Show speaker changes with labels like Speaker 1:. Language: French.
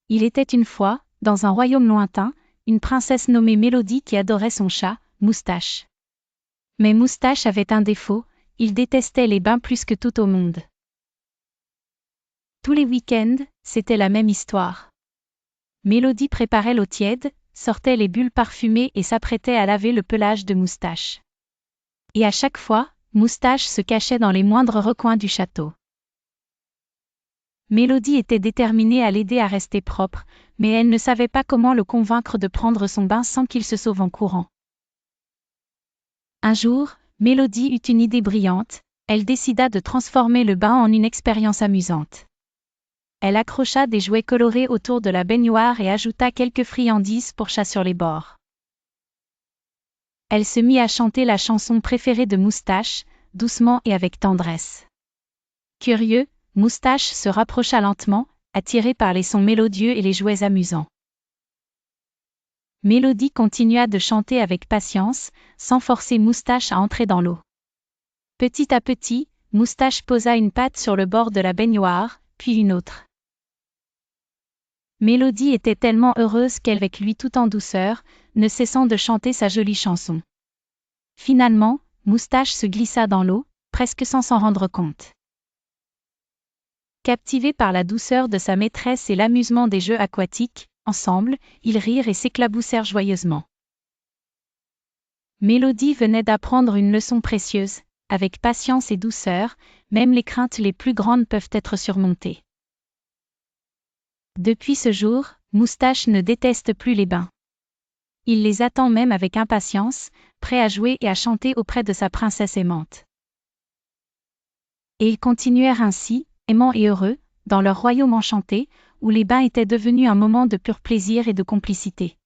Speaker 1: Il était une fois, dans un royaume lointain, une princesse nommée Mélodie qui adorait son chat, Moustache. Mais Moustache avait un défaut, il détestait les bains plus que tout au monde. Tous les week-ends, c'était la même histoire. Mélodie préparait l'eau tiède, sortait les bulles parfumées et s'apprêtait à laver le pelage de Moustache. Et à chaque fois, Moustache se cachait dans les moindres recoins du château. Mélodie était déterminée à l'aider à rester propre, mais elle ne savait pas comment le convaincre de prendre son bain sans qu'il se sauve en courant. Un jour, Mélodie eut une idée brillante, elle décida de transformer le bain en une expérience amusante. Elle accrocha des jouets colorés autour de la baignoire et ajouta quelques friandises pour chat sur les bords. Elle se mit à chanter la chanson préférée de Moustache, doucement et avec tendresse. Curieux, Moustache se rapprocha lentement, attiré par les sons mélodieux et les jouets amusants. Mélodie continua de chanter avec patience, sans forcer Moustache à entrer dans l'eau. Petit à petit, Moustache posa une patte sur le bord de la baignoire, puis une autre. Mélodie était tellement heureuse qu'elle avec lui tout en douceur, ne cessant de chanter sa jolie chanson. Finalement, Moustache se glissa dans l'eau, presque sans s'en rendre compte. Captivés par la douceur de sa maîtresse et l'amusement des jeux aquatiques, ensemble, ils rirent et s'éclaboussèrent joyeusement. Mélodie venait d'apprendre une leçon précieuse, avec patience et douceur, même les craintes les plus grandes peuvent être surmontées. Depuis ce jour, Moustache ne déteste plus les bains. Il les attend même avec impatience, prêt à jouer et à chanter auprès de sa princesse aimante. Et ils continuèrent ainsi, aimants et heureux, dans leur royaume enchanté, où les bains étaient devenus un moment de pur plaisir et de complicité.